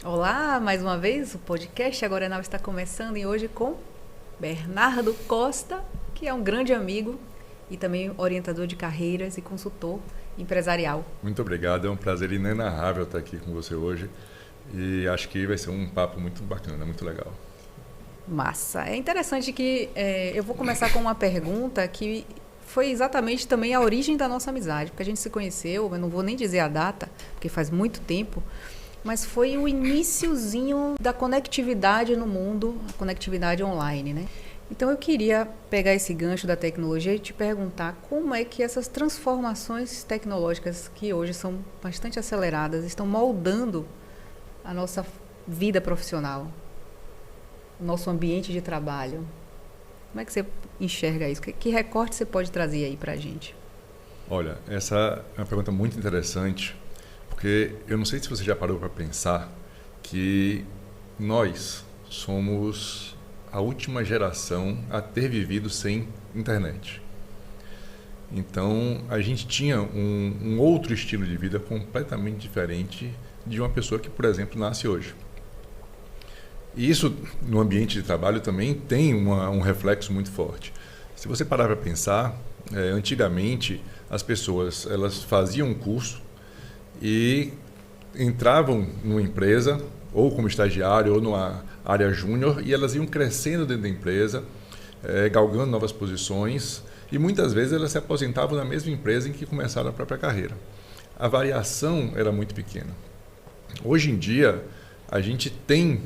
Olá, mais uma vez o podcast Agora é Now está começando e hoje com Bernardo Costa, que é um grande amigo e também orientador de carreiras e consultor empresarial. Muito obrigado, é um prazer inenarrável estar aqui com você hoje e acho que vai ser um papo muito bacana, muito legal. Massa. É interessante que eu vou começar com uma pergunta que foi exatamente também a origem da nossa amizade, porque a gente se conheceu, eu não vou nem dizer a data, porque faz muito tempo, mas foi o iniciozinho da conectividade no mundo, a conectividade online, né? Então eu queria pegar esse gancho da tecnologia e te perguntar como é que essas transformações tecnológicas que hoje são bastante aceleradas estão moldando a nossa vida profissional, o nosso ambiente de trabalho. Como é que você enxerga isso? Que recorte você pode trazer aí para a gente? Olha, essa é uma pergunta muito interessante, porque eu não sei se você já parou para pensar que nós somos a última geração a ter vivido sem internet. Então, a gente tinha um outro estilo de vida completamente diferente de uma pessoa que, por exemplo, nasce hoje. E isso, no ambiente de trabalho, também tem um reflexo muito forte. Se você parar para pensar, antigamente, as pessoas elas faziam um curso e entravam numa empresa, ou como estagiário, ou numa área júnior, e elas iam crescendo dentro da empresa, galgando novas posições, e muitas vezes elas se aposentavam na mesma empresa em que começaram a própria carreira. A variação era muito pequena. Hoje em dia, a gente tem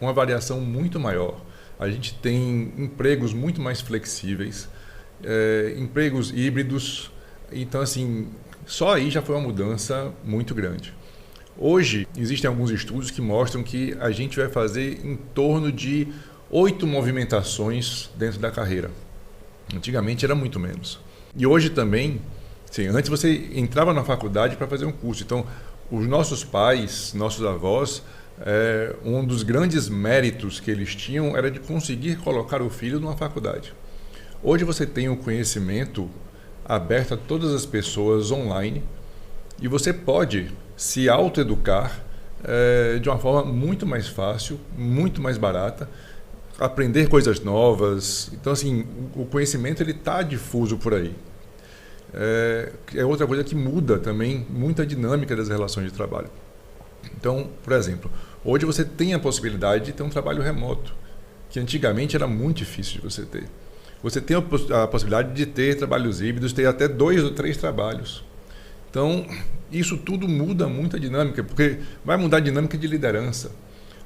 uma variação muito maior. A gente tem empregos muito mais flexíveis, empregos híbridos. Então, assim, só aí já foi uma mudança muito grande. Hoje, existem alguns estudos que mostram que a gente vai fazer em torno de 8 movimentações dentro da carreira. Antigamente era muito menos. E hoje também, sim, antes você entrava na faculdade para fazer um curso. Então, os nossos pais, nossos avós, um dos grandes méritos que eles tinham era de conseguir colocar o filho numa faculdade. Hoje você tem o conhecimento aberto a todas as pessoas online e você pode se autoeducar de uma forma muito mais fácil, muito mais barata, aprender coisas novas. Então, assim, o conhecimento ele está difuso por aí. É outra coisa que muda também muito a dinâmica das relações de trabalho. Então, por exemplo, hoje você tem a possibilidade de ter um trabalho remoto, que antigamente era muito difícil de você ter. Você tem a possibilidade de ter trabalhos híbridos, ter até 2 ou 3 trabalhos. Então, isso tudo muda muito a dinâmica, porque vai mudar a dinâmica de liderança.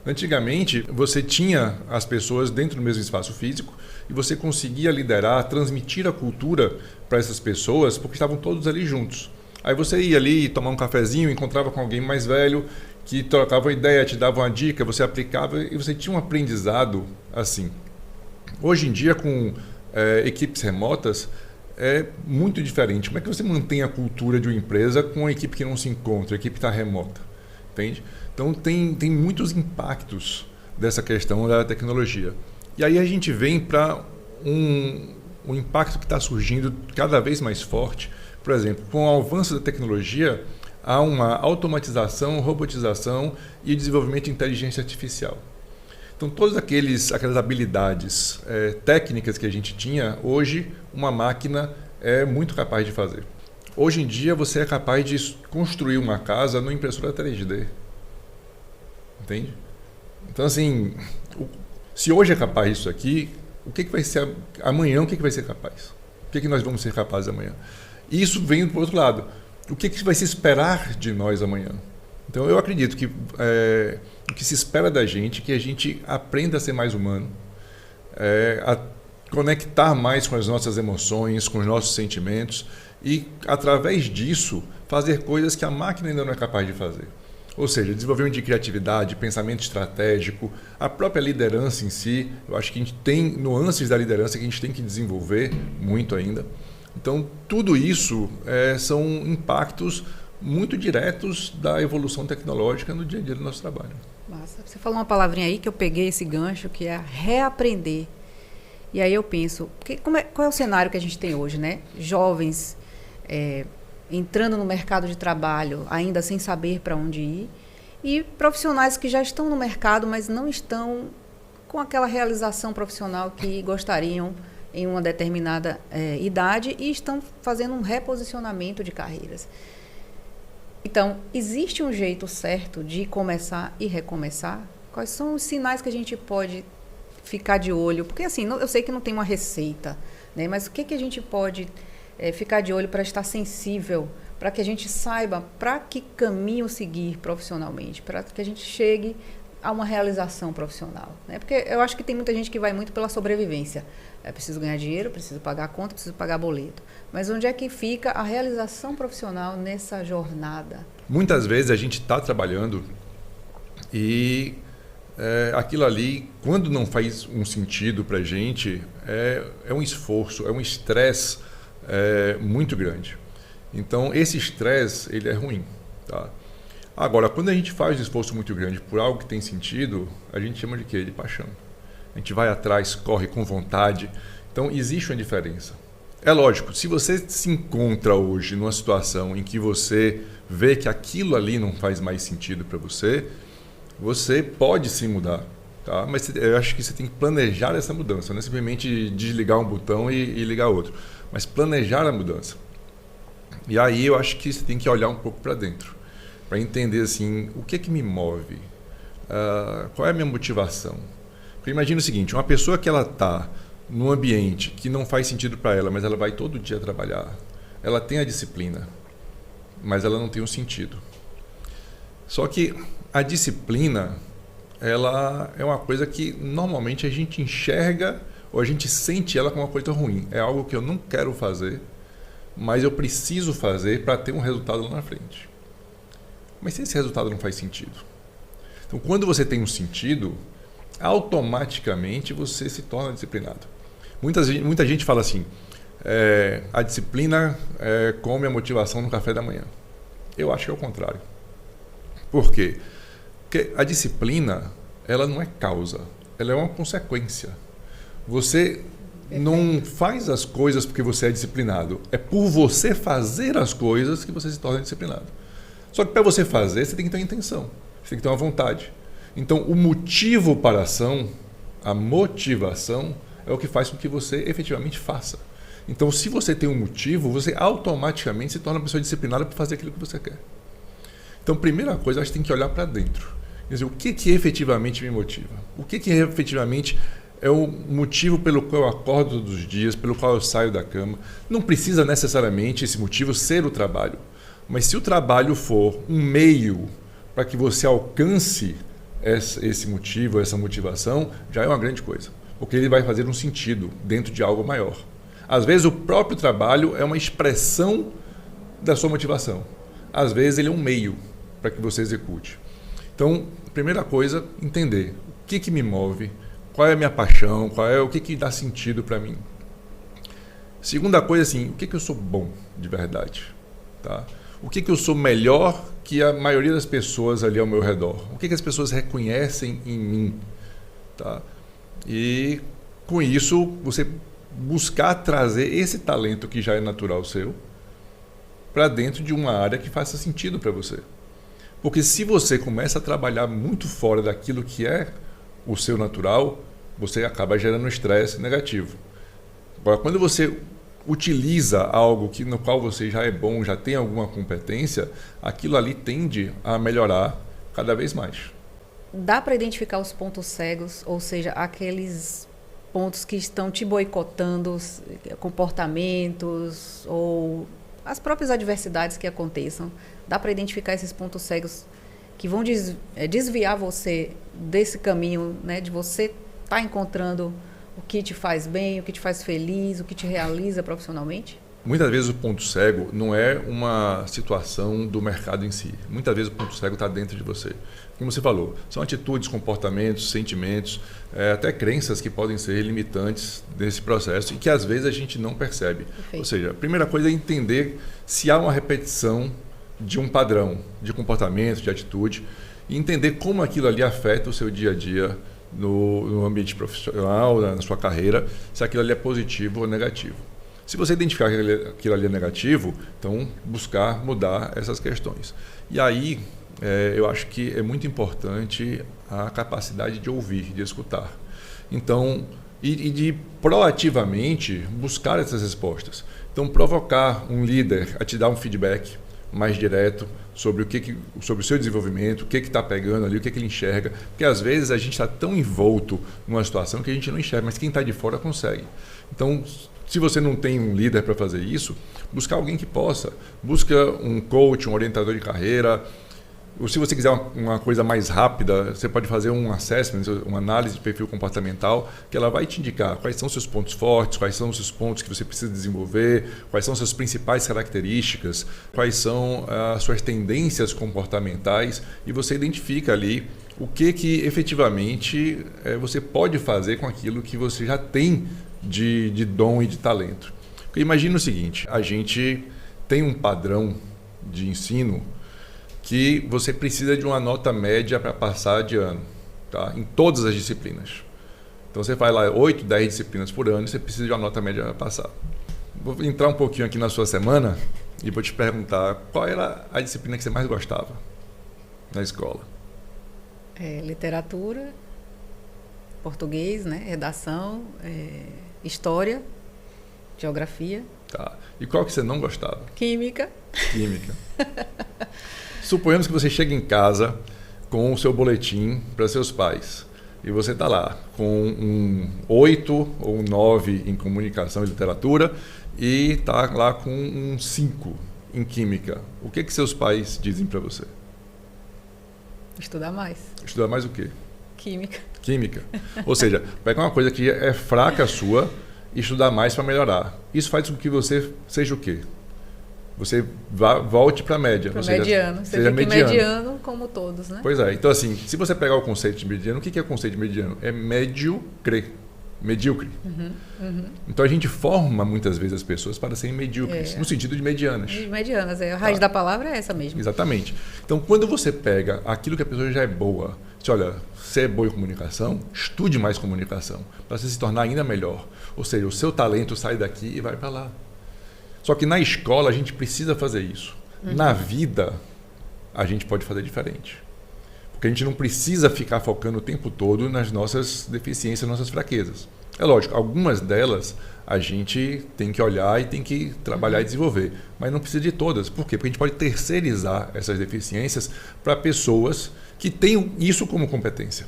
Antigamente, você tinha as pessoas dentro do mesmo espaço físico e você conseguia liderar, transmitir a cultura para essas pessoas, porque estavam todos ali juntos. Aí você ia ali tomar um cafezinho, encontrava com alguém mais velho, que trocava uma ideia, te dava uma dica, você aplicava e você tinha um aprendizado assim. Hoje em dia, com equipes remotas, é muito diferente. Como é que você mantém a cultura de uma empresa com uma equipe que não se encontra, a equipe está remota? Entende? Então, tem muitos impactos dessa questão da tecnologia. E aí a gente vem para um impacto que está surgindo cada vez mais forte. Por exemplo, com o avanço da tecnologia, há uma automatização, robotização e desenvolvimento de inteligência artificial. Então, todas aquelas habilidades técnicas que a gente tinha, hoje uma máquina é muito capaz de fazer. Hoje em dia, você é capaz de construir uma casa numa impressora 3D. Entende? Então, assim, se hoje é capaz disso aqui, o que vai ser amanhã? O que vai ser capaz? O que nós vamos ser capazes amanhã? E isso vem do outro lado. O que vai se esperar de nós amanhã? Então, eu acredito que o que se espera da gente é que a gente aprenda a ser mais humano, a conectar mais com as nossas emoções, com os nossos sentimentos e, através disso, fazer coisas que a máquina ainda não é capaz de fazer. Ou seja, desenvolvimento de criatividade, pensamento estratégico, a própria liderança em si. Eu acho que a gente tem nuances da liderança que a gente tem que desenvolver muito ainda. Então, tudo isso são impactos muito diretos da evolução tecnológica no dia a dia do nosso trabalho. Massa. Você falou uma palavrinha aí que eu peguei esse gancho, que é reaprender. E aí eu penso, qual é o cenário que a gente tem hoje, né? Jovens entrando no mercado de trabalho ainda sem saber para onde ir e profissionais que já estão no mercado, mas não estão com aquela realização profissional que gostariam em uma determinada idade e estão fazendo um reposicionamento de carreiras. Então, existe um jeito certo de começar e recomeçar? Quais são os sinais que a gente pode ficar de olho? Porque, assim, eu sei que não tem uma receita, né? Mas o que a gente pode ficar de olho para estar sensível, para que a gente saiba para que caminho seguir profissionalmente, para que a gente chegue a uma realização profissional, né? Porque eu acho que tem muita gente que vai muito pela sobrevivência. Preciso ganhar dinheiro, preciso pagar a conta, preciso pagar boleto. Mas onde é que fica a realização profissional nessa jornada? Muitas vezes a gente está trabalhando e aquilo ali, quando não faz um sentido para a gente, é um esforço, é um estresse muito grande. Então, esse estresse, ele é ruim, tá? Agora, quando a gente faz um esforço muito grande por algo que tem sentido, a gente chama de quê? De paixão. A gente vai atrás, corre com vontade. Então, existe uma diferença. É lógico, se você se encontra hoje numa situação em que você vê que aquilo ali não faz mais sentido para você, você pode sim mudar, tá? Mas eu acho que você tem que planejar essa mudança, não é simplesmente desligar um botão e ligar outro, mas planejar a mudança. E aí eu acho que você tem que olhar um pouco para dentro, para entender assim, o que me move, qual é a minha motivação. Porque imagina o seguinte, uma pessoa que ela está num ambiente que não faz sentido para ela, mas ela vai todo dia trabalhar, ela tem a disciplina, mas ela não tem um sentido. Só que a disciplina, ela é uma coisa que normalmente a gente enxerga ou a gente sente ela como uma coisa ruim. É algo que eu não quero fazer, mas eu preciso fazer para ter um resultado lá na frente. Mas se esse resultado não faz sentido? Então, quando você tem um sentido, automaticamente você se torna disciplinado. Muita gente fala assim, a disciplina come a motivação no café da manhã. Eu acho que é o contrário. Por quê? Porque a disciplina, ela não é causa, ela é uma consequência. Você não faz as coisas porque você é disciplinado, é por você fazer as coisas que você se torna disciplinado. Só que para você fazer, você tem que ter uma intenção, você tem que ter uma vontade. Então, o motivo para a ação, a motivação, é o que faz com que você efetivamente faça. Então, se você tem um motivo, você automaticamente se torna uma pessoa disciplinada para fazer aquilo que você quer. Então, primeira coisa, a gente tem que olhar para dentro. Quer dizer, o que efetivamente me motiva? O que efetivamente é o motivo pelo qual eu acordo todos os dias, pelo qual eu saio da cama? Não precisa necessariamente esse motivo ser o trabalho. Mas se o trabalho for um meio para que você alcance esse motivo, essa motivação, já é uma grande coisa. Porque ele vai fazer um sentido dentro de algo maior. Às vezes o próprio trabalho é uma expressão da sua motivação. Às vezes ele é um meio para que você execute. Então, primeira coisa, entender o que me move, qual é a minha paixão, o que dá sentido para mim. Segunda coisa, assim, o que eu sou bom de verdade, tá? O que eu sou melhor que a maioria das pessoas ali ao meu redor? O que as pessoas reconhecem em mim? Tá? E com isso, você buscar trazer esse talento que já é natural seu para dentro de uma área que faça sentido para você. Porque se você começa a trabalhar muito fora daquilo que é o seu natural, você acaba gerando um estresse negativo. Agora, quando você utiliza algo no qual você já é bom, já tem alguma competência, aquilo ali tende a melhorar cada vez mais. Dá para identificar os pontos cegos, ou seja, aqueles pontos que estão te boicotando, comportamentos ou as próprias adversidades que aconteçam. Dá para identificar esses pontos cegos que vão desviar você desse caminho, né, de você estar encontrando o que te faz bem, o que te faz feliz, o que te realiza profissionalmente? Muitas vezes o ponto cego não é uma situação do mercado em si. Muitas vezes o ponto cego está dentro de você. Como você falou, são atitudes, comportamentos, sentimentos, até crenças que podem ser limitantes nesse processo e que às vezes a gente não percebe. Perfeito. Ou seja, a primeira coisa é entender se há uma repetição de um padrão de comportamento, de atitude, e entender como aquilo ali afeta o seu dia a dia no ambiente profissional, na sua carreira, se aquilo ali é positivo ou negativo. Se você identificar que aquilo ali é negativo, então buscar mudar essas questões. E aí, eu acho que é muito importante a capacidade de ouvir, de escutar. Então, e de proativamente buscar essas respostas. Então, provocar um líder a te dar um feedback mais direto sobre sobre o seu desenvolvimento, o que está pegando ali, o que ele enxerga. Porque às vezes a gente está tão envolto numa situação que a gente não enxerga, mas quem está de fora consegue. Então, se você não tem um líder para fazer isso, buscar alguém que possa. Busca um coach, um orientador de carreira. Ou se você quiser uma coisa mais rápida, você pode fazer um assessment, uma análise de perfil comportamental, que ela vai te indicar quais são os seus pontos fortes, quais são os seus pontos que você precisa desenvolver, quais são as suas principais características, quais são as suas tendências comportamentais, e você identifica ali o que efetivamente você pode fazer com aquilo que você já tem de dom e de talento. Porque imagina o seguinte, a gente tem um padrão de ensino que você precisa de uma nota média para passar de ano, tá? Em todas as disciplinas. Então você faz lá 8, 10 disciplinas por ano e você precisa de uma nota média para passar. Vou entrar um pouquinho aqui na sua semana e vou te perguntar qual era a disciplina que você mais gostava na escola. Literatura, português, né? Redação, história, geografia. Tá. E qual que você não gostava? Química. Química. Suponhamos que você chega em casa com o seu boletim para seus pais e você está lá com um 8 ou um 9 em comunicação e literatura e está lá com um 5 em química. O que seus pais dizem para você? Estudar mais. Estudar mais o quê? Química. Química. Ou seja, pega uma coisa que é fraca sua e estudar mais para melhorar. Isso faz com que você seja o quê? Você volte para a média. Para mediano. Você fica mediano como todos, né? Pois é. Então, assim, se você pegar o conceito de mediano, o que é o conceito de mediano? É medíocre. Então, a gente forma muitas vezes as pessoas para serem medíocres, no sentido de medianas. Medianas, a raiz da palavra é essa mesmo. Exatamente. Então, quando você pega aquilo que a pessoa já é boa, você olha, você é boa em comunicação, estude mais comunicação, para você se tornar ainda melhor. Ou seja, o seu talento sai daqui e vai para lá. Só que na escola a gente precisa fazer isso. Na vida, a gente pode fazer diferente. Porque a gente não precisa ficar focando o tempo todo nas nossas deficiências, nossas fraquezas. É lógico, algumas delas a gente tem que olhar e tem que trabalhar e desenvolver. Mas não precisa de todas. Por quê? Porque a gente pode terceirizar essas deficiências para pessoas que tenham isso como competência.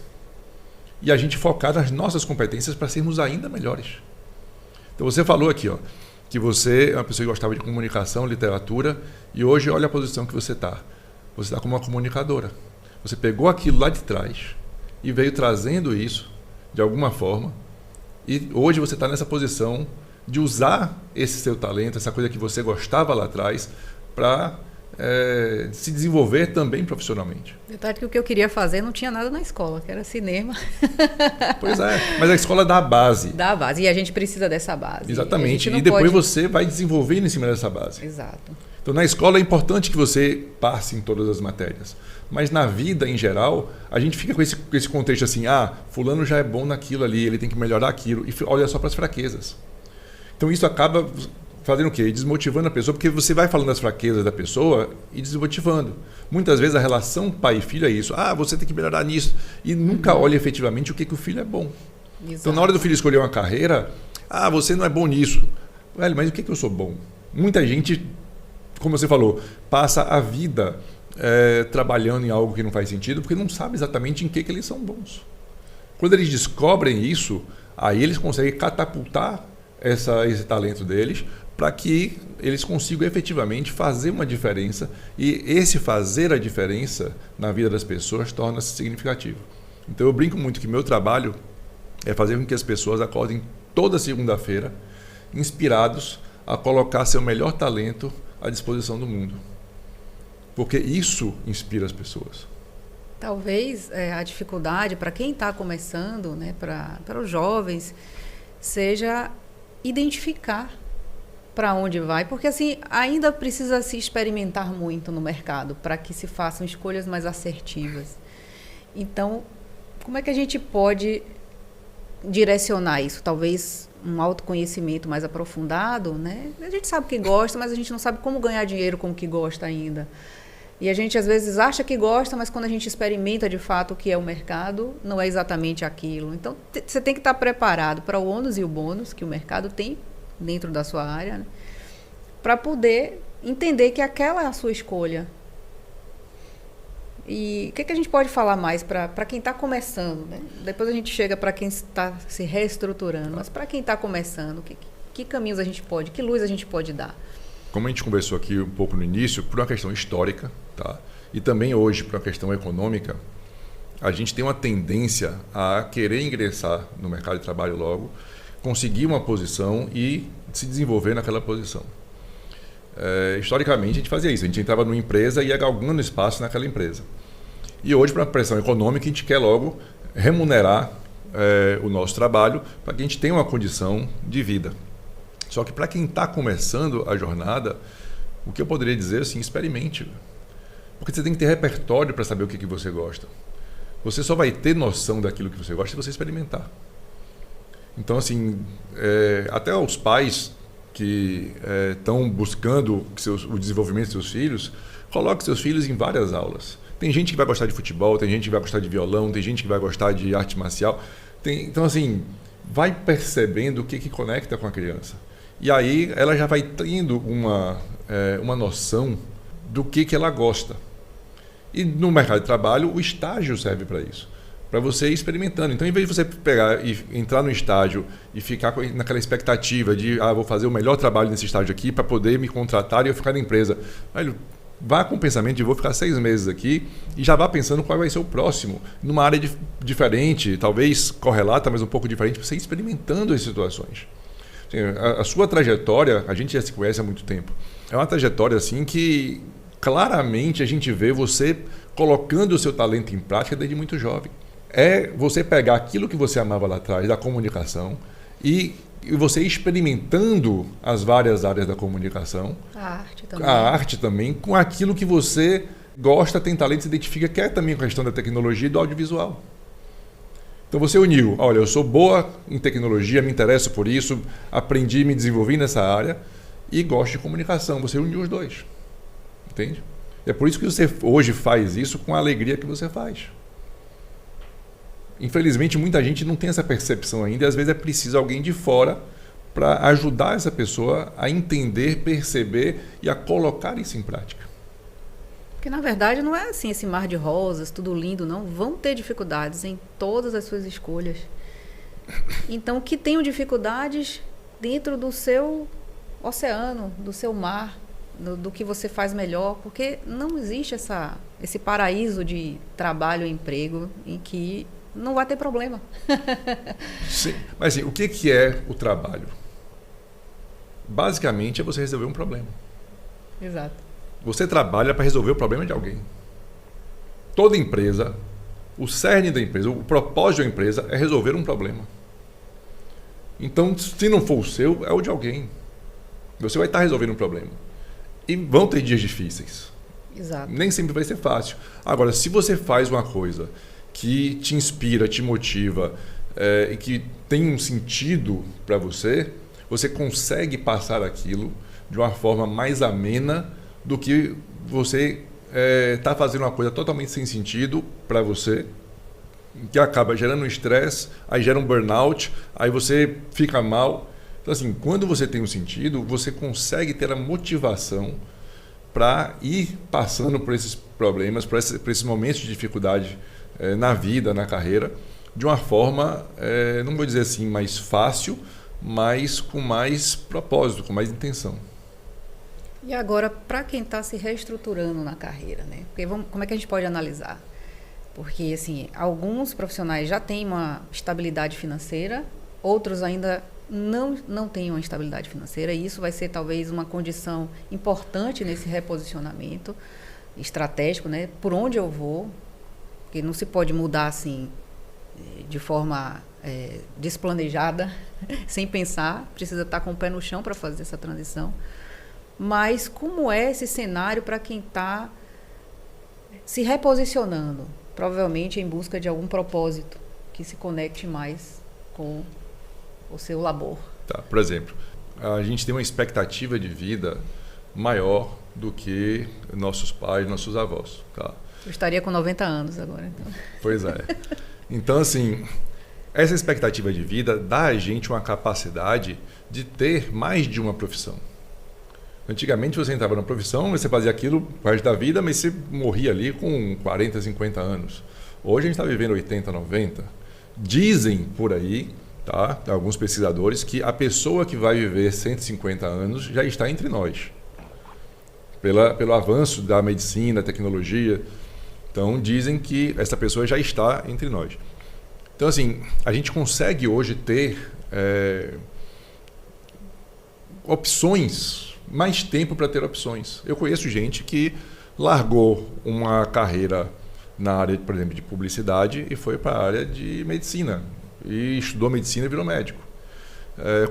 E a gente focar nas nossas competências para sermos ainda melhores. Então você falou aqui, que você é uma pessoa que gostava de comunicação, literatura, e hoje olha a posição que você está. Você está como uma comunicadora. Você pegou aquilo lá de trás e veio trazendo isso de alguma forma, e hoje você está nessa posição de usar esse seu talento, essa coisa que você gostava lá atrás, para se desenvolver também profissionalmente. Verdade que o que eu queria fazer não tinha nada na escola, que era cinema. Pois é, mas a escola dá a base. Dá a base, e a gente precisa dessa base. Exatamente, e depois você vai desenvolvendo em cima dessa base. Exato. Então, na escola é importante que você passe em todas as matérias, mas na vida, em geral, a gente fica com esse contexto assim, fulano já é bom naquilo ali, ele tem que melhorar aquilo, e olha só para as fraquezas. Então, isso acaba fazendo o quê? Desmotivando a pessoa, porque você vai falando das fraquezas da pessoa e desmotivando. Muitas vezes a relação pai e filho é isso. Você tem que melhorar nisso. E nunca olha efetivamente o que o filho é bom. Exato. Então, na hora do filho escolher uma carreira, você não é bom nisso. Velho, mas o que eu sou bom? Muita gente, como você falou, passa a vida trabalhando em algo que não faz sentido, porque não sabe exatamente em que eles são bons. Quando eles descobrem isso, aí eles conseguem catapultar esse talento deles para que eles consigam efetivamente fazer uma diferença, e esse fazer a diferença na vida das pessoas torna-se significativo. Então eu brinco muito que meu trabalho é fazer com que as pessoas acordem toda segunda-feira inspirados a colocar seu melhor talento à disposição do mundo. Porque isso inspira as pessoas. Talvez a dificuldade para quem está começando, né, para os jovens, seja identificar para onde vai, porque assim ainda precisa se experimentar muito no mercado para que se façam escolhas mais assertivas. Então, como é que a gente pode direcionar isso? Talvez um autoconhecimento mais aprofundado, né? A gente sabe o que gosta, mas a gente não sabe como ganhar dinheiro com o que gosta ainda. E a gente às vezes acha que gosta, mas quando a gente experimenta de fato o que é o mercado, não é exatamente aquilo. Então, você tem que estar preparado para o ônus e o bônus que o mercado tem dentro da sua área, né? Para poder entender que aquela é a sua escolha. E o que a gente pode falar mais para quem está começando, né? Depois a gente chega para quem está se reestruturando, mas para quem está começando, que caminhos a gente pode, que luz a gente pode dar? Como a gente conversou aqui um pouco no início, por uma questão histórica, tá? E também hoje por uma questão econômica, a gente tem uma tendência a querer ingressar no mercado de trabalho logo, conseguir uma posição e se desenvolver naquela posição. Historicamente, a gente fazia isso. A gente entrava numa empresa e ia galgando espaço naquela empresa. E hoje, para a pressão econômica, a gente quer logo remunerar o nosso trabalho para que a gente tenha uma condição de vida. Só que para quem está começando a jornada, o que eu poderia dizer assim, experimente. Porque você tem que ter repertório para saber o que você gosta. Você só vai ter noção daquilo que você gosta se você experimentar. Então, assim, até os pais que estão buscando o desenvolvimento dos seus filhos, coloque seus filhos em várias aulas. Tem gente que vai gostar de futebol, tem gente que vai gostar de violão, tem gente que vai gostar de arte marcial. Então, assim, vai percebendo o que conecta com a criança. E aí ela já vai tendo uma noção do que ela gosta. E no mercado de trabalho, o estágio serve para isso. Para você ir experimentando. Então, em vez de você pegar e entrar no estágio e ficar naquela expectativa de vou fazer o melhor trabalho nesse estágio aqui para poder me contratar e eu ficar na empresa. Vá com o pensamento de vou ficar 6 meses aqui e já vá pensando qual vai ser o próximo. Numa área diferente, talvez correlata, mas um pouco diferente, para você ir experimentando as situações. A sua trajetória, a gente já se conhece há muito tempo. É uma trajetória assim que claramente a gente vê você colocando o seu talento em prática desde muito jovem. É você pegar aquilo que você amava lá atrás, da comunicação, e você experimentando as várias áreas da comunicação. A arte também, com aquilo que você gosta, tem talento, se identifica, que é também a questão da tecnologia e do audiovisual. Então você uniu, olha, eu sou boa em tecnologia, me interesso por isso, aprendi, me desenvolvi nessa área e gosto de comunicação. Você uniu os dois. Entende? E é por isso que você hoje faz isso com a alegria que você faz. Infelizmente, muita gente não tem essa percepção ainda e às vezes é preciso alguém de fora para ajudar essa pessoa a entender, perceber e a colocar isso em prática. Porque, na verdade, não é assim esse mar de rosas, tudo lindo, não. Vão ter dificuldades em todas as suas escolhas. Então, que tenham dificuldades dentro do seu oceano, do seu mar, do que você faz melhor, porque não existe esse paraíso de trabalho e emprego em que não vai ter problema. Sim, mas assim, o que é o trabalho? Basicamente é você resolver um problema. Exato. Você trabalha para resolver o problema de alguém. Toda empresa, o cerne da empresa, o propósito da empresa é resolver um problema. Então, se não for o seu, é o de alguém. Você vai estar resolvendo um problema. E vão ter dias difíceis. Exato. Nem sempre vai ser fácil. Agora, se você faz uma coisa que te inspira, te motiva e que tem um sentido para você, você consegue passar aquilo de uma forma mais amena do que você está fazendo uma coisa totalmente sem sentido para você, que acaba gerando um estresse, aí gera um burnout, aí você fica mal. Então, assim, quando você tem um sentido, você consegue ter a motivação para ir passando por esses problemas, por esses momentos de dificuldade na vida, na carreira, de uma forma, não vou dizer assim, mais fácil, mas com mais propósito, com mais intenção. E agora, para quem está se reestruturando na carreira, né? Porque como é que a gente pode analisar? Porque, assim, alguns profissionais já têm uma estabilidade financeira, outros ainda não têm uma estabilidade financeira, e isso vai ser talvez uma condição importante nesse reposicionamento estratégico, né? Por onde eu vou, porque não se pode mudar assim de forma desplanejada, sem pensar, precisa estar com o pé no chão para fazer essa transição. Mas como é esse cenário para quem está se reposicionando, provavelmente em busca de algum propósito que se conecte mais com o seu labor? Tá, por exemplo, a gente tem uma expectativa de vida maior do que nossos pais, nossos avós. Tá? Eu estaria com 90 anos agora. Então. Pois é. Então, assim, essa expectativa de vida dá a gente uma capacidade de ter mais de uma profissão. Antigamente você entrava na profissão, você fazia aquilo parte da vida, mas você morria ali com 40, 50 anos. Hoje a gente está vivendo 80, 90. Dizem por aí, tá, alguns pesquisadores, que a pessoa que vai viver 150 anos já está entre nós. Pelo avanço da medicina, tecnologia. Então dizem que essa pessoa já está entre nós. Então assim, a gente consegue hoje ter opções, mais tempo para ter opções. Eu conheço gente que largou uma carreira na área, por exemplo, de publicidade e foi para a área de medicina. E estudou medicina e virou médico.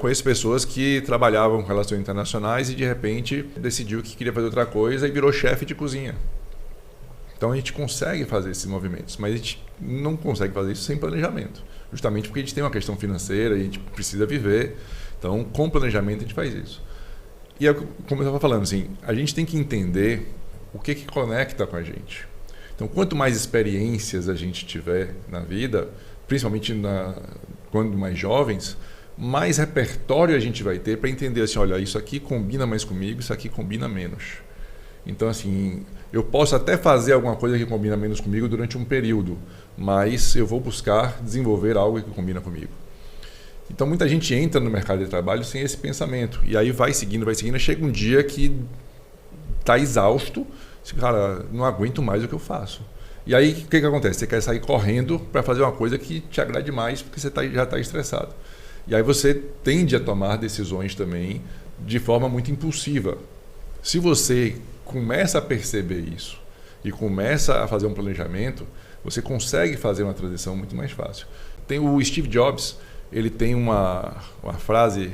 Conheço pessoas que trabalhavam com relações internacionais e de repente decidiu que queria fazer outra coisa e virou chefe de cozinha. Então a gente consegue fazer esses movimentos, mas a gente não consegue fazer isso sem planejamento. Justamente porque a gente tem uma questão financeira e a gente precisa viver. Então, com planejamento a gente faz isso. E como eu estava falando, assim, a gente tem que entender o que conecta com a gente. Então, quanto mais experiências a gente tiver na vida, principalmente quando mais jovens, mais repertório a gente vai ter para entender assim, olha, isso aqui combina mais comigo, isso aqui combina menos. Então, assim, eu posso até fazer alguma coisa que combina menos comigo durante um período, mas eu vou buscar desenvolver algo que combina comigo. Então, muita gente entra no mercado de trabalho sem esse pensamento. E aí vai seguindo, chega um dia que está exausto, cara, não aguento mais o que eu faço. E aí, o que acontece? Você quer sair correndo para fazer uma coisa que te agrade mais, porque você já está estressado. E aí você tende a tomar decisões também de forma muito impulsiva. Se você começa a perceber isso e começa a fazer um planejamento, você consegue fazer uma transição muito mais fácil. Tem o Steve Jobs, ele tem uma frase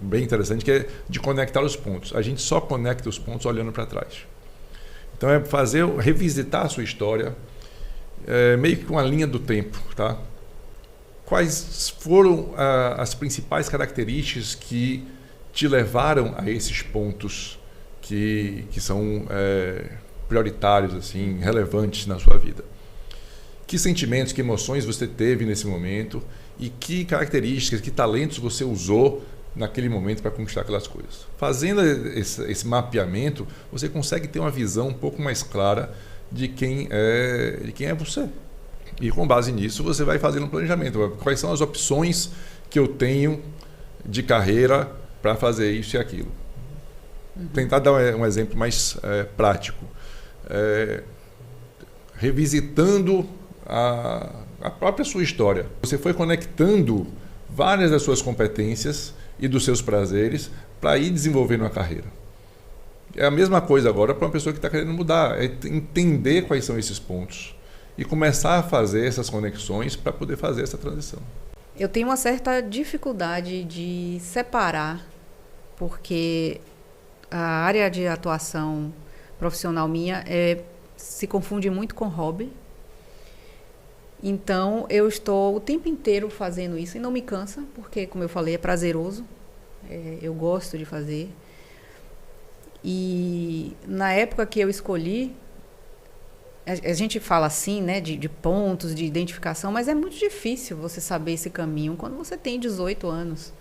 bem interessante que é de conectar os pontos. A gente só conecta os pontos olhando para trás. Então é revisitar a sua história, meio que com uma linha do tempo, tá? Quais foram as principais características que te levaram a esses pontos que são prioritários, assim, relevantes na sua vida? Que sentimentos, que emoções você teve nesse momento e que características, que talentos você usou naquele momento para conquistar aquelas coisas. Fazendo esse mapeamento, você consegue ter uma visão um pouco mais clara de quem é você. E com base nisso, você vai fazendo um planejamento. Quais são as opções que eu tenho de carreira para fazer isso e aquilo? Tentar dar um exemplo mais prático. Revisitando a própria sua história. Você foi conectando várias das suas competências e dos seus prazeres para ir desenvolvendo uma carreira. É a mesma coisa agora para uma pessoa que está querendo mudar. É entender quais são esses pontos e começar a fazer essas conexões para poder fazer essa transição. Eu tenho uma certa dificuldade de separar, porque a área de atuação profissional minha se confunde muito com hobby. Então, eu estou o tempo inteiro fazendo isso e não me cansa, porque, como eu falei, é prazeroso. Eu gosto de fazer. E na época que eu escolhi, a gente fala assim, né, de pontos, de identificação, mas é muito difícil você saber esse caminho quando você tem 18 anos.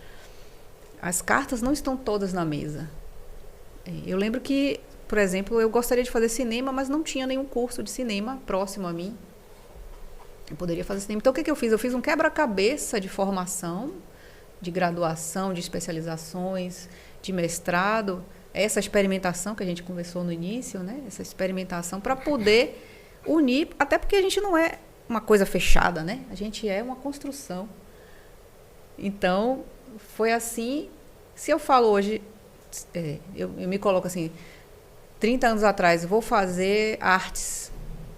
As cartas não estão todas na mesa. Eu lembro que, por exemplo, eu gostaria de fazer cinema, mas não tinha nenhum curso de cinema próximo a mim. Eu poderia fazer cinema. Então, o que eu fiz? Eu fiz um quebra-cabeça de formação, de graduação, de especializações, de mestrado. Essa experimentação que a gente conversou no início, né? Essa experimentação para poder unir, até porque a gente não é uma coisa fechada, né? A gente é uma construção. Então, foi assim. Se eu falo hoje, eu me coloco assim, 30 anos atrás, eu vou fazer artes.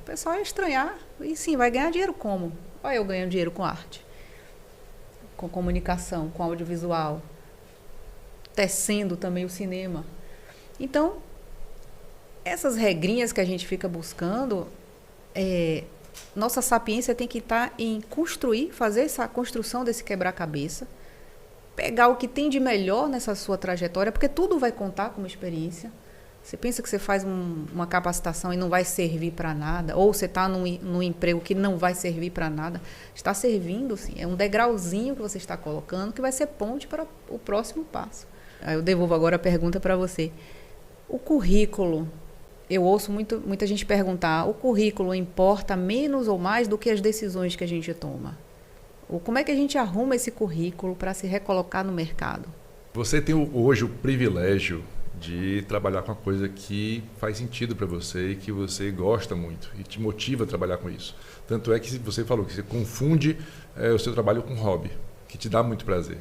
O pessoal ia estranhar. E sim, vai ganhar dinheiro como? Olha eu ganhando dinheiro com arte, com comunicação, com audiovisual, tecendo também o cinema. Então, essas regrinhas que a gente fica buscando, nossa sapiência tem que estar em construir, fazer essa construção desse quebra-cabeça, pegar o que tem de melhor nessa sua trajetória, porque tudo vai contar como experiência. Você pensa que você faz uma capacitação e não vai servir para nada, ou você está num emprego que não vai servir para nada, está servindo, sim. É um degrauzinho que você está colocando que vai ser ponte para o próximo passo. Aí eu devolvo agora a pergunta para você. O currículo, eu ouço muita gente perguntar, o currículo importa menos ou mais do que as decisões que a gente toma? Ou como é que a gente arruma esse currículo para se recolocar no mercado? Você tem hoje o privilégio de trabalhar com uma coisa que faz sentido para você e que você gosta muito e te motiva a trabalhar com isso. Tanto é que você falou que você confunde o seu trabalho com hobby, que te dá muito prazer.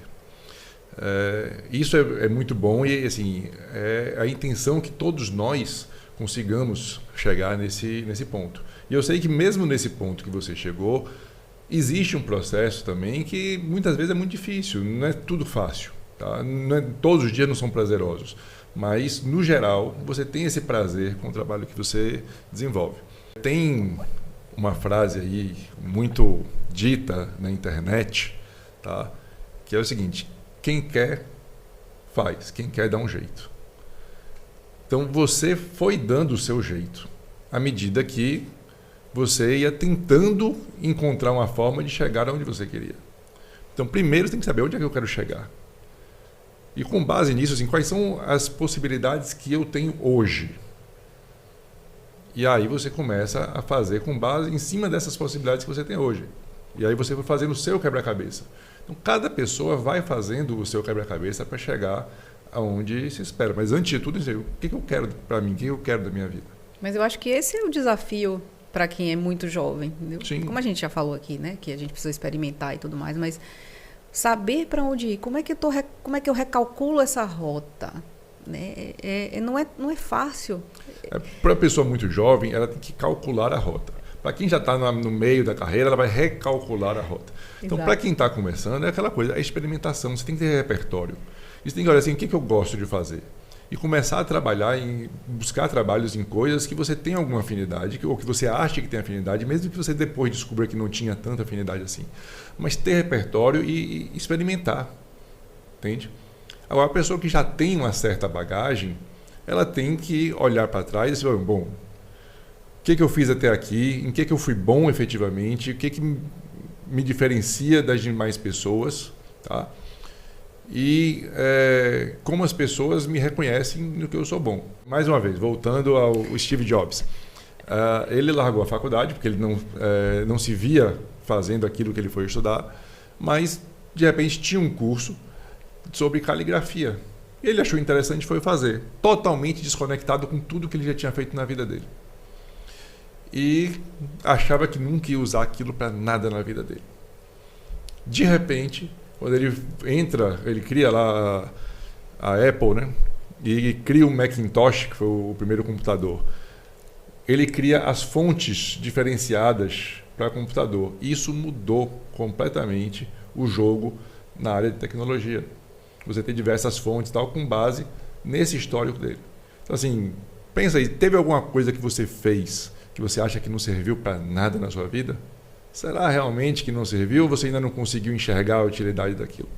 Isso é muito bom e assim, é a intenção que todos nós consigamos chegar nesse ponto. E eu sei que mesmo nesse ponto que você chegou, existe um processo também que muitas vezes é muito difícil, não é tudo fácil. Tá? Todos os dias não são prazerosos. Mas, no geral, você tem esse prazer com o trabalho que você desenvolve. Tem uma frase aí muito dita na internet, tá? Que é o seguinte: quem quer, faz. Quem quer, dá um jeito. Então, você foi dando o seu jeito à medida que você ia tentando encontrar uma forma de chegar onde você queria. Então, primeiro, você tem que saber onde é que eu quero chegar. E com base nisso, assim, quais são as possibilidades que eu tenho hoje? E aí você começa a fazer com base em cima dessas possibilidades que você tem hoje. E aí você vai fazendo o seu quebra-cabeça. Então, cada pessoa vai fazendo o seu quebra-cabeça para chegar aonde se espera. Mas, antes de tudo, o que eu quero para mim? O que eu quero da minha vida? Mas eu acho que esse é o desafio para quem é muito jovem. Entendeu? Sim. Como a gente já falou aqui, né? Que a gente precisa experimentar e tudo mais, mas saber para onde ir, como é que eu recalculo essa rota, né? Não é fácil. Para a pessoa muito jovem, ela tem que calcular a rota. Para quem já está no meio da carreira, ela vai recalcular a rota. Então, para quem está começando, é aquela coisa, a experimentação. Você tem que ter repertório. Você tem que olhar assim, o que eu gosto de fazer? E começar a trabalhar, buscar trabalhos em coisas que você tem alguma afinidade, ou que você acha que tem afinidade, mesmo que você depois descubra que não tinha tanta afinidade assim. Mas ter repertório e experimentar, entende? Agora, a pessoa que já tem uma certa bagagem, ela tem que olhar para trás e dizer, bom, o que eu fiz até aqui, em que eu fui bom efetivamente, o que me diferencia das demais pessoas, tá? E como as pessoas me reconhecem no que eu sou bom. Mais uma vez, voltando ao Steve Jobs. Ele largou a faculdade porque ele não se via fazendo aquilo que ele foi estudar, mas de repente tinha um curso sobre caligrafia. E ele achou interessante e foi fazer, totalmente desconectado com tudo que ele já tinha feito na vida dele. E achava que nunca ia usar aquilo para nada na vida dele. De repente, quando ele cria lá a Apple, né? E cria o Macintosh, que foi o primeiro computador. Ele cria as fontes diferenciadas para computador. Isso mudou completamente o jogo na área de tecnologia. Você tem diversas fontes tal, com base nesse histórico dele. Então, assim, pensa aí, teve alguma coisa que você fez que você acha que não serviu para nada na sua vida? Será realmente que não serviu ou você ainda não conseguiu enxergar a utilidade daquilo?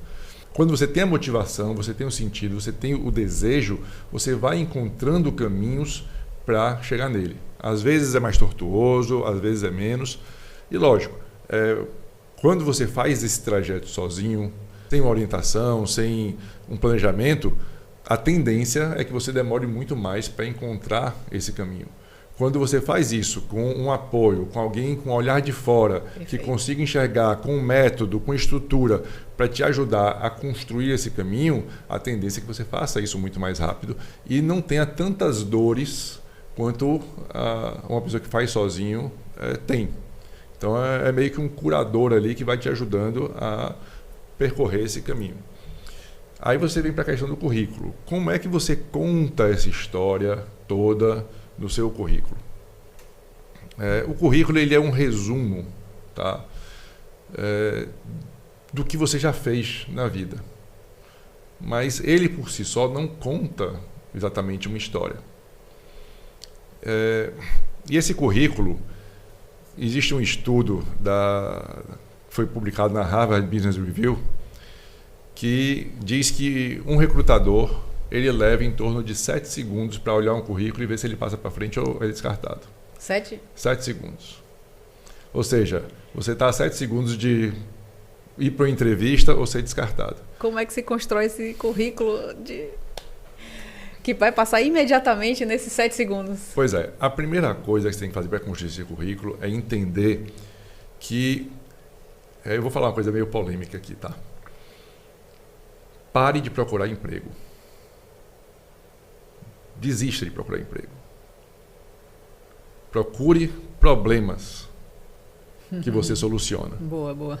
Quando você tem a motivação, você tem o sentido, você tem o desejo, você vai encontrando caminhos para chegar nele. Às vezes é mais tortuoso, às vezes é menos. E lógico, quando você faz esse trajeto sozinho, sem uma orientação, sem um planejamento, a tendência é que você demore muito mais para encontrar esse caminho. Quando você faz isso com um apoio, com alguém com um olhar de fora, perfeito, que consiga enxergar com um método, com estrutura, para te ajudar a construir esse caminho, a tendência é que você faça isso muito mais rápido e não tenha tantas dores quanto uma pessoa que faz sozinho tem. Então é meio que um curador ali que vai te ajudando a percorrer esse caminho. Aí você vem para a questão do currículo. Como é que você conta essa história toda no seu currículo? O currículo ele é um resumo, tá? Do que você já fez na vida. Mas ele por si só não conta exatamente uma história. E esse currículo, existe um estudo que foi publicado na Harvard Business Review que diz que um recrutador ele leva em torno de 7 segundos para olhar um currículo e ver se ele passa para frente ou é descartado. 7? 7 segundos. Ou seja, você está a 7 segundos de ir para uma entrevista ou ser descartado. Como é que se constrói esse currículo que vai passar imediatamente nesses 7 segundos? Pois é, a primeira coisa que você tem que fazer para construir esse currículo é entender que... eu vou falar uma coisa meio polêmica aqui, tá? Pare de procurar emprego. Desista de procurar emprego. Procure problemas que você soluciona. Boa, boa.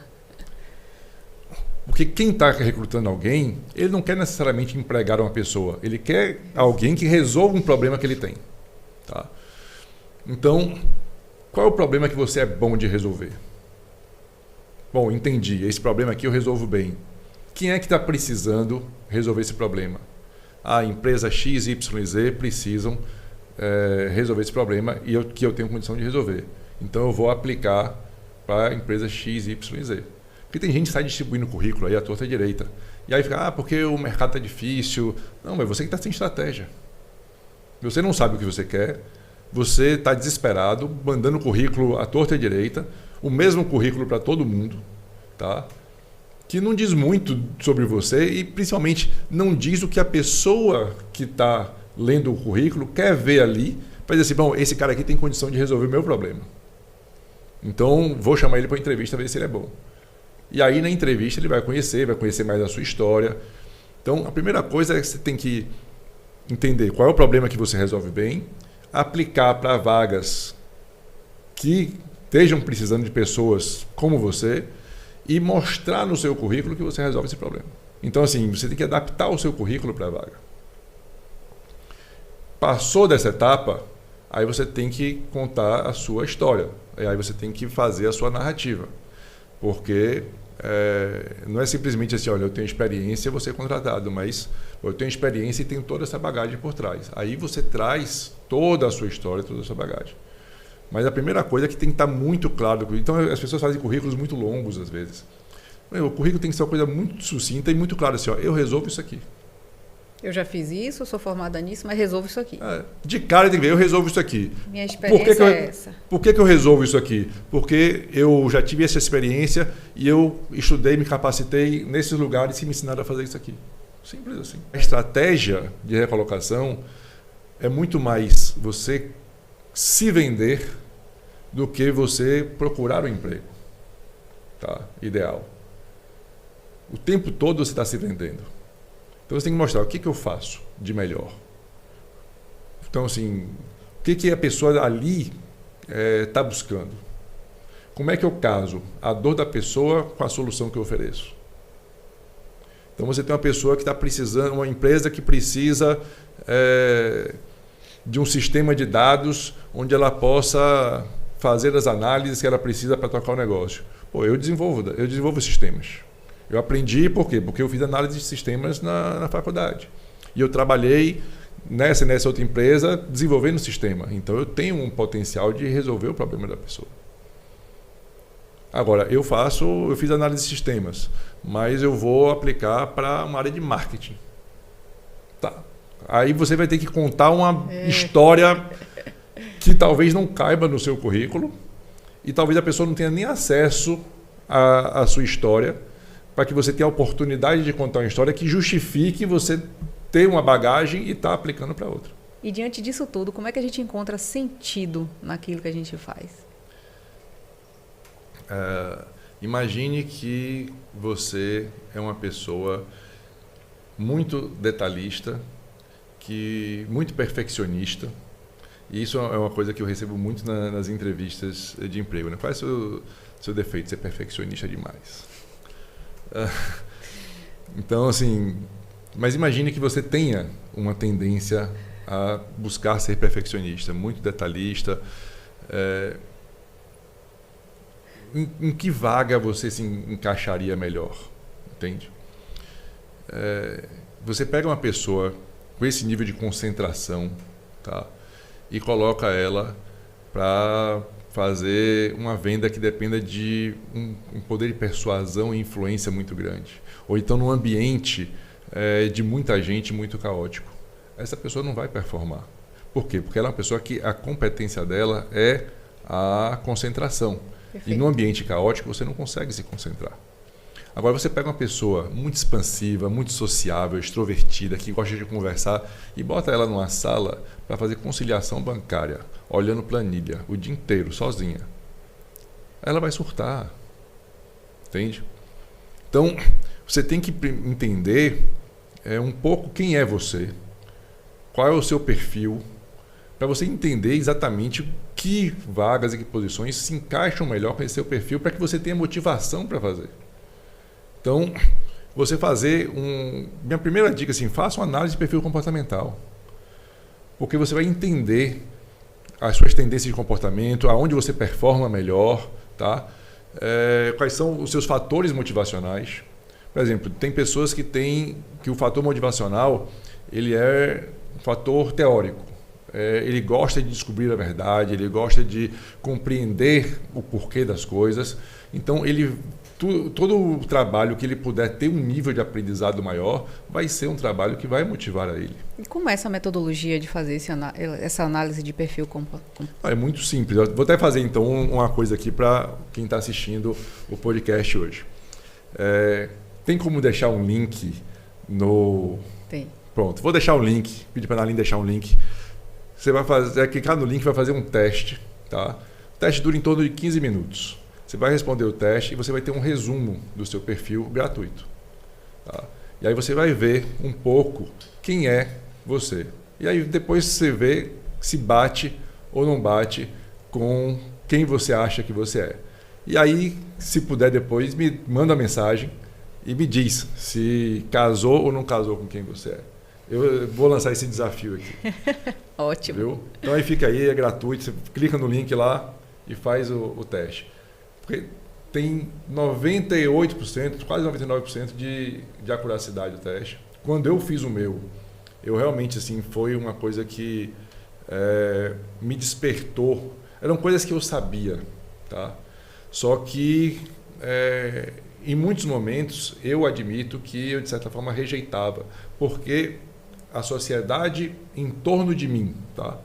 Porque quem está recrutando alguém, ele não quer necessariamente empregar uma pessoa. Ele quer alguém que resolva um problema que ele tem. Tá? Então, qual é o problema que você é bom de resolver? Bom, entendi. Esse problema aqui eu resolvo bem. Quem é que está precisando resolver esse problema? A empresa X, Y, Z precisam resolver esse problema e que eu tenho condição de resolver. Então eu vou aplicar para a empresa X, Y, Z. Porque tem gente que sai distribuindo currículo aí à torta e à direita. E aí fica, porque o mercado está difícil. Não, mas você que está sem estratégia. Você não sabe o que você quer. Você está desesperado, mandando currículo à torta e à direita. O mesmo currículo para todo mundo. Tá? Que não diz muito sobre você e principalmente não diz o que a pessoa que está lendo o currículo quer ver ali. Para dizer assim, bom, esse cara aqui tem condição de resolver o meu problema. Então, vou chamar ele para uma entrevista, ver se ele é bom. E aí, na entrevista, ele vai conhecer mais a sua história. Então, a primeira coisa é que você tem que entender qual é o problema que você resolve bem, aplicar para vagas que estejam precisando de pessoas como você e mostrar no seu currículo que você resolve esse problema. Então, assim, você tem que adaptar o seu currículo para a vaga. Passou dessa etapa, aí você tem que contar a sua história. E aí você tem que fazer a sua narrativa. Porque não é simplesmente assim, olha, eu tenho experiência, vou ser contratado, mas eu tenho experiência e tenho toda essa bagagem por trás. Aí você traz toda a sua história, toda a sua bagagem. Mas a primeira coisa é que tem que estar muito claro. Então as pessoas fazem currículos muito longos às vezes. O currículo tem que ser uma coisa muito sucinta e muito clara, assim, ó, eu resolvo isso aqui. Eu já fiz isso, sou formada nisso, mas resolvo isso aqui. De cara tem que ver, eu resolvo isso aqui. Minha experiência é essa. Por que eu resolvo isso aqui? Porque eu já tive essa experiência e eu estudei, me capacitei nesses lugares e me ensinaram a fazer isso aqui. Simples assim. A estratégia de recolocação é muito mais você se vender do que você procurar um emprego. Tá? Ideal. O tempo todo você está se vendendo. Então você tem que mostrar o que eu faço de melhor. Então, assim, o que a pessoa ali está buscando? Como é que eu caso a dor da pessoa com a solução que eu ofereço? Então você tem uma pessoa que está precisando, uma empresa que precisa de um sistema de dados onde ela possa fazer as análises que ela precisa para tocar o negócio. Pô, eu desenvolvo sistemas. Eu aprendi por quê? Porque eu fiz análise de sistemas na faculdade. E eu trabalhei nessa outra empresa desenvolvendo o sistema. Então eu tenho um potencial de resolver o problema da pessoa. Agora, eu fiz análise de sistemas, mas eu vou aplicar para uma área de marketing. Tá. Aí você vai ter que contar uma história que talvez não caiba no seu currículo e talvez a pessoa não tenha nem acesso à sua história, para que você tenha a oportunidade de contar uma história que justifique você ter uma bagagem e estar aplicando para outra. E diante disso tudo, como é que a gente encontra sentido naquilo que a gente faz? Imagine que você é uma pessoa muito detalhista, muito perfeccionista, e isso é uma coisa que eu recebo muito nas entrevistas de emprego. Né? Qual é o seu defeito? Ser perfeccionista demais. Então, assim, mas imagine que você tenha uma tendência a buscar ser perfeccionista, muito detalhista. Em que vaga você se encaixaria melhor? Entende? Você pega uma pessoa com esse nível de concentração, tá? E coloca ela para fazer uma venda que dependa de um poder de persuasão e influência muito grande. Ou então num ambiente de muita gente, muito caótico. Essa pessoa não vai performar. Por quê? Porque ela é uma pessoa que a competência dela é a concentração. Perfeito. E no ambiente caótico você não consegue se concentrar. Agora você pega uma pessoa muito expansiva, muito sociável, extrovertida, que gosta de conversar e bota ela numa sala para fazer conciliação bancária, olhando planilha o dia inteiro, sozinha. Ela vai surtar. Entende? Então, você tem que entender um pouco quem é você, qual é o seu perfil, para você entender exatamente que vagas e que posições se encaixam melhor com esse seu perfil para que você tenha motivação para fazer. Então, você fazer minha primeira dica, assim, faça uma análise de perfil comportamental. Porque você vai entender as suas tendências de comportamento, aonde você performa melhor, tá? Quais são os seus fatores motivacionais. Por exemplo, tem pessoas que o fator motivacional ele é um fator teórico. Ele gosta de descobrir a verdade, ele gosta de compreender o porquê das coisas. Então, todo o trabalho que ele puder ter um nível de aprendizado maior vai ser um trabalho que vai motivar a ele. E como é essa metodologia de fazer essa análise de perfil? É muito simples. Eu vou até fazer então uma coisa aqui para quem está assistindo o podcast hoje. Tem como deixar um link no... Tem. Pronto, vou deixar o link, pedir para a Naline deixar um link. Você vai clicar no link e vai fazer um teste. Tá? O teste dura em torno de 15 minutos. Você vai responder o teste e você vai ter um resumo do seu perfil gratuito. Tá? E aí você vai ver um pouco quem é você. E aí depois você vê se bate ou não bate com quem você acha que você é. E aí, se puder depois, me manda mensagem e me diz se casou ou não casou com quem você é. Eu vou lançar esse desafio aqui. Ótimo. Viu? Então aí fica aí, é gratuito. Você clica no link lá e faz o teste. Porque tem 98%, quase 99% de acuracidade do teste. Quando eu fiz o meu, eu realmente, assim, foi uma coisa que me despertou. Eram coisas que eu sabia, tá? Só que, em muitos momentos, eu admito que eu, de certa forma, rejeitava. Porque a sociedade em torno de mim, tá?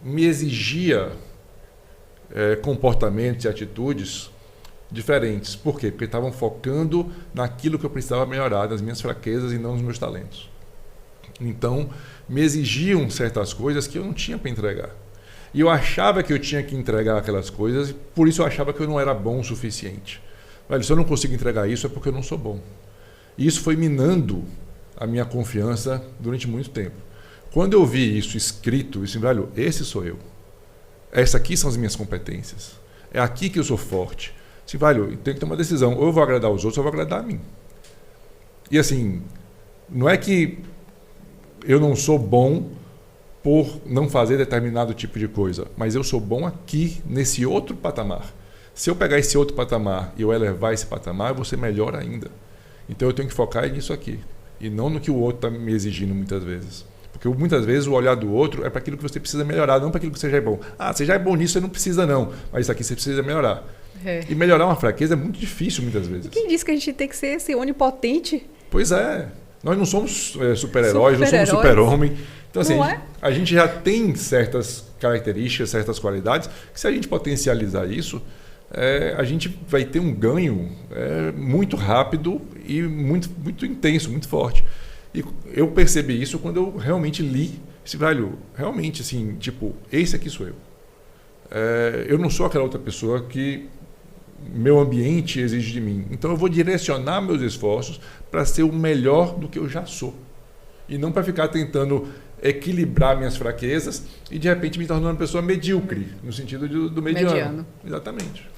Me exigia comportamentos e atitudes diferentes. Por quê? Porque estavam focando naquilo que eu precisava melhorar, nas minhas fraquezas e não nos meus talentos. Então, me exigiam certas coisas que eu não tinha para entregar. E eu achava que eu tinha que entregar aquelas coisas, e por isso eu achava que eu não era bom o suficiente. Velho, se eu não consigo entregar isso, é porque eu não sou bom. E isso foi minando a minha confiança durante muito tempo. Quando eu vi isso escrito, eu disse, velho, esse sou eu. Essas aqui são as minhas competências. É aqui que eu sou forte. Assim, velho, eu tenho que tomar uma decisão. Ou eu vou agradar os outros, ou eu vou agradar a mim. E assim, não é que eu não sou bom por não fazer determinado tipo de coisa, mas eu sou bom aqui, nesse outro patamar. Se eu pegar esse outro patamar e eu elevar esse patamar, eu vou ser melhor ainda. Então eu tenho que focar nisso aqui. E não no que o outro está me exigindo muitas vezes. Porque muitas vezes o olhar do outro é para aquilo que você precisa melhorar, não para aquilo que você já é bom. Ah, você já é bom nisso, você não precisa não. Mas isso aqui você precisa melhorar. E melhorar uma fraqueza é muito difícil muitas vezes. E quem disse que a gente tem que ser esse onipotente? Pois é. Nós não somos super-heróis, não somos super-homem. Então, assim, a gente já tem certas características, certas qualidades, que se a gente potencializar isso, a gente vai ter um ganho muito rápido e muito, muito intenso, muito forte. E eu percebi isso quando eu realmente li esse velho, realmente, assim, tipo, esse aqui sou eu. Eu não sou aquela outra pessoa que meu ambiente exige de mim. Então eu vou direcionar meus esforços para ser o melhor do que eu já sou. E não para ficar tentando equilibrar minhas fraquezas e de repente me tornar uma pessoa medíocre, no sentido do mediano. Exatamente.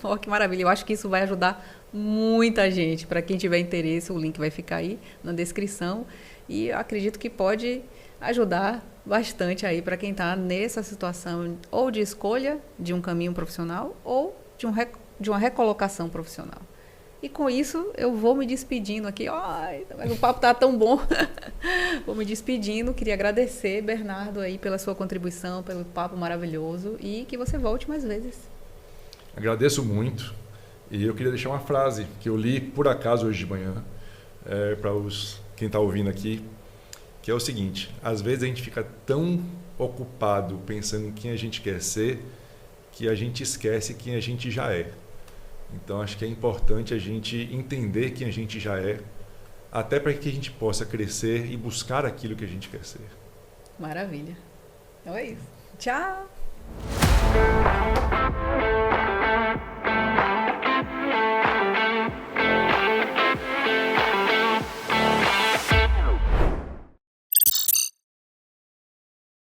Oh, que maravilha. Eu acho que isso vai ajudar muita gente. Para quem tiver interesse, o link vai ficar aí na descrição. E eu acredito que pode ajudar bastante aí para quem está nessa situação ou de escolha de um caminho profissional ou de uma recolocação profissional. E com isso eu vou me despedindo aqui. Ai, mas o papo está tão bom. Vou me despedindo. Queria agradecer, Bernardo, aí pela sua contribuição, pelo papo maravilhoso e que você volte mais vezes. Agradeço muito. E eu queria deixar uma frase que eu li por acaso hoje de manhã. para quem está ouvindo aqui, que é o seguinte: às vezes a gente fica tão ocupado pensando em quem a gente quer ser que a gente esquece quem a gente já é. Então acho que é importante a gente entender quem a gente já é, até para que a gente possa crescer e buscar aquilo que a gente quer ser. Maravilha. Então é isso. Tchau!